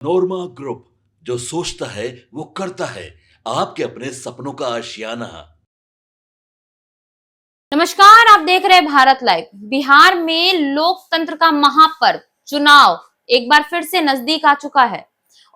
नोरमा group, जो सोचता है वो करता है। आपके अपने सपनों का आशियाना। नमस्कार, आप देख रहे हैं भारत लाइव। बिहार में लोकतंत्र का महापर्व चुनाव एक बार फिर से नजदीक आ चुका है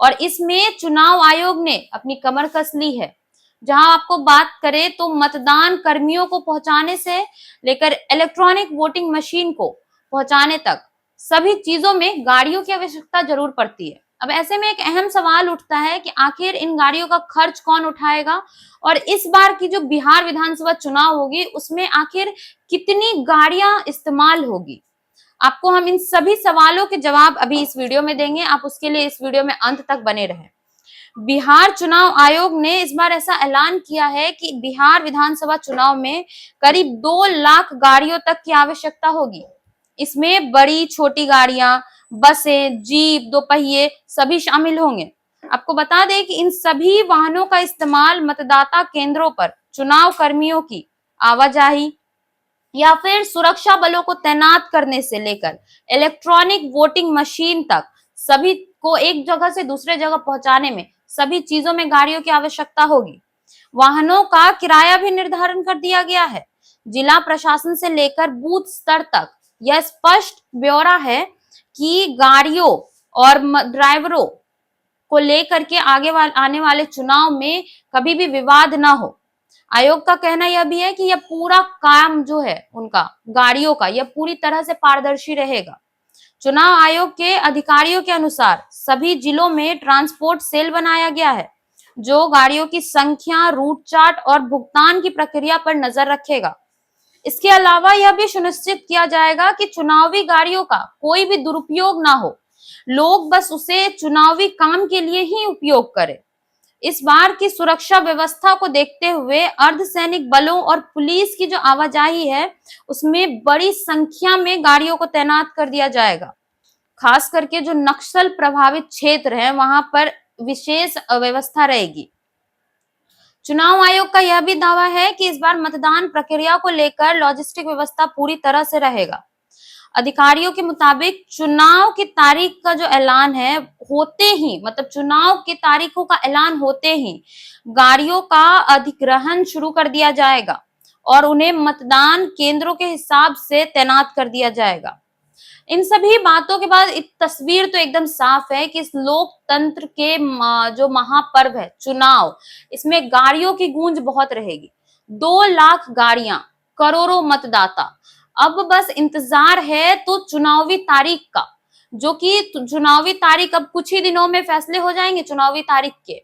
और इसमें चुनाव आयोग ने अपनी कमर कस ली है। जहां आपको बात करें तो मतदान कर्मियों को पहुंचाने से लेकर इलेक्ट्रॉनिक वोटिंग मशीन को पहुंचाने तक सभी चीजों में गाड़ियों की आवश्यकता जरूर पड़ती है। अब ऐसे में एक अहम सवाल उठता है कि आखिर इन गाड़ियों का खर्च कौन उठाएगा और इस बार की जो बिहार विधानसभा चुनाव होगी उसमें आखिर कितनी गाड़ियां इस्तेमाल होगी। आपको हम इन सभी सवालों के जवाब अभी इस वीडियो में देंगे। आप उसके लिए इस वीडियो में अंत तक बने रहें। बिहार चुनाव आयोग ने इस बार ऐसा ऐलान किया है कि बिहार विधानसभा चुनाव में करीब 2 लाख गाड़ियों तक की आवश्यकता होगी। इसमें बड़ी छोटी गाड़ियां, बसें, जीप, दोपहिए सभी शामिल होंगे। आपको बता दें कि इन सभी वाहनों का इस्तेमाल मतदाता केंद्रों पर चुनाव कर्मियों की आवाजाही या फिर सुरक्षा बलों को तैनात करने से लेकर इलेक्ट्रॉनिक वोटिंग मशीन तक सभी को एक जगह से दूसरे जगह पहुंचाने में सभी चीजों में गाड़ियों की आवश्यकता होगी। वाहनों का किराया भी निर्धारण कर दिया गया है। जिला प्रशासन से लेकर बूथ स्तर तक यह स्पष्ट ब्यौरा है कि गाड़ियों और ड्राइवरों को लेकर के आने वाले चुनाव में कभी भी विवाद ना हो। आयोग का कहना यह भी है कि यह पूरा काम जो है उनका गाड़ियों का यह पूरी तरह से पारदर्शी रहेगा। चुनाव आयोग के अधिकारियों के अनुसार सभी जिलों में ट्रांसपोर्ट सेल बनाया गया है जो गाड़ियों की संख्या, रूट चार्ट और भुगतान की प्रक्रिया पर नजर रखेगा। इसके अलावा यह भी सुनिश्चित किया जाएगा कि चुनावी गाड़ियों का कोई भी दुरुपयोग ना हो, लोग बस उसे चुनावी काम के लिए ही उपयोग करें। इस बार की सुरक्षा व्यवस्था को देखते हुए अर्धसैनिक बलों और पुलिस की जो आवाजाही है उसमें बड़ी संख्या में गाड़ियों को तैनात कर दिया जाएगा। खास करके जो नक्सल प्रभावित क्षेत्र है वहां पर विशेष व्यवस्था रहेगी। चुनाव आयोग का यह भी दावा है कि इस बार मतदान प्रक्रिया को लेकर लॉजिस्टिक व्यवस्था पूरी तरह से रहेगा। अधिकारियों के मुताबिक चुनाव की तारीख का जो ऐलान है होते ही, मतलब चुनाव की तारीखों का ऐलान होते ही गाड़ियों का अधिग्रहण शुरू कर दिया जाएगा और उन्हें मतदान केंद्रों के हिसाब से तैनात कर दिया जाएगा। इन सभी बातों के बाद एक तस्वीर तो एकदम साफ है कि इस लोकतंत्र के जो महापर्व है चुनाव, इसमें गाड़ियों की गूंज बहुत रहेगी। 2 लाख गाड़ियां, करोड़ों मतदाता। अब बस इंतजार है तो चुनावी तारीख का, जो कि चुनावी तारीख अब कुछ ही दिनों में फैसले हो जाएंगे चुनावी तारीख के।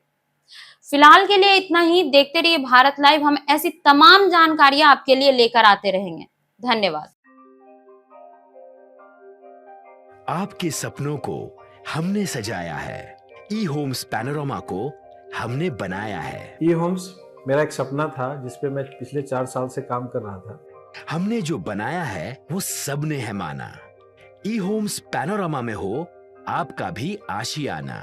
फिलहाल के लिए इतना ही। देखते रहिए भारत लाइव, हम ऐसी तमाम जानकारियां आपके लिए लेकर आते रहेंगे। धन्यवाद। आपके सपनों को हमने सजाया है, ई होम्स पैनोरमा को हमने बनाया है। ई होम्स मेरा एक सपना था जिस पे मैं पिछले 4 साल से काम कर रहा था। हमने जो बनाया है वो सबने है माना। ई होम्स पैनोरमा में हो आपका भी आशियाना।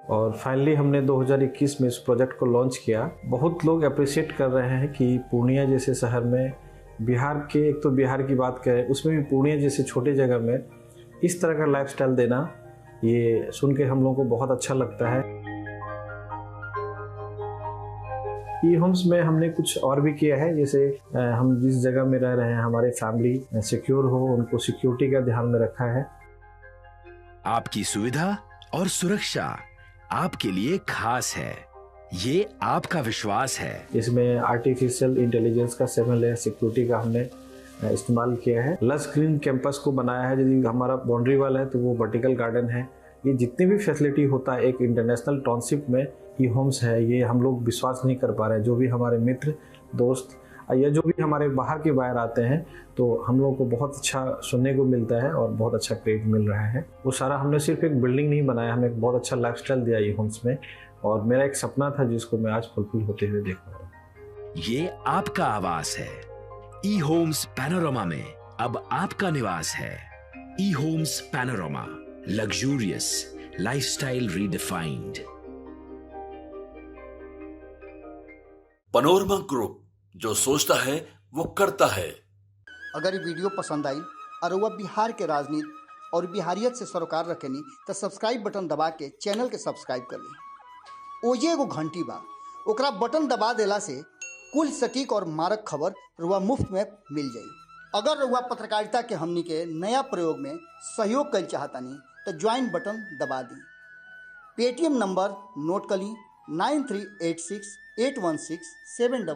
और फाइनली हमने 2021 में इस प्रोजेक्ट को लॉन्च किया। बहुत लोग अप्रिशिएट कर रहे हैं कि पूर्णिया जैसे शहर में, बिहार के, एक तो बिहार की बात करें उसमें भी पूर्णिया जैसे छोटे जगह में इस तरह का लाइफस्टाइल देना, ये सुन के हम लोगों को बहुत अच्छा लगता है। ई होम्स में हमने कुछ और भी किया है, जैसे हम जिस जगह में रह रहे हैं हमारे फैमिली सिक्योर हो, उनको सिक्योरिटी का ध्यान में रखा है। आपकी सुविधा और सुरक्षा आपके लिए खास है, ये आपका विश्वास है। इसमें आर्टिफिशियल इंटेलिजेंस का 7 लेयर सिक्योरिटी का हमने इस्तेमाल किया है। लस ग्रीन कैंपस को बनाया है। यदि हमारा बाउंड्री वाल है तो वो वर्टिकल गार्डन है। ये जितनी भी फैसिलिटी होता है एक इंटरनेशनल टाउनशिप में ई होम्स है, ये हम लोग विश्वास नहीं कर पा रहे हैं। जो भी हमारे मित्र, दोस्त या जो भी हमारे बाहर के बाहर आते हैं तो हम लोगों को बहुत अच्छा सुनने को मिलता है और बहुत अच्छा क्रेडिट मिल रहा है। वो सारा हमने सिर्फ एक बिल्डिंग नहीं बनाया, हमें एक बहुत अच्छा लाइफस्टाइल दिया ई होम्स में, और मेरा एक सपना था जिसको मैं आज फुलफिल होते हुए देख रहा हूँ। ये आपका आवास है। ई होम्स पैनोरमा में अब आपका निवास है। E homes Panorama, luxurious lifestyle redefined. Panorama group, जो सोचता है वो करता है। अगर ये वीडियो पसंद आई और वह बिहार के राजनीति और बिहारियत से सरोकार रखेनी तो सब्सक्राइब बटन दबा के चैनल के सब्सक्राइब कर ली। ओजे एगो घंटी बा, ओकरा बटन दबा देला से कुल सटीक और मारक खबर रुआ मुफ्त में मिल जाई। अगर रुआ पत्रकारिता के हमनी के नया प्रयोग में सहयोग कर चाहतानी तो ज्वाइन बटन दबा दी। पेटीएम नंबर नोट कर ली 93868167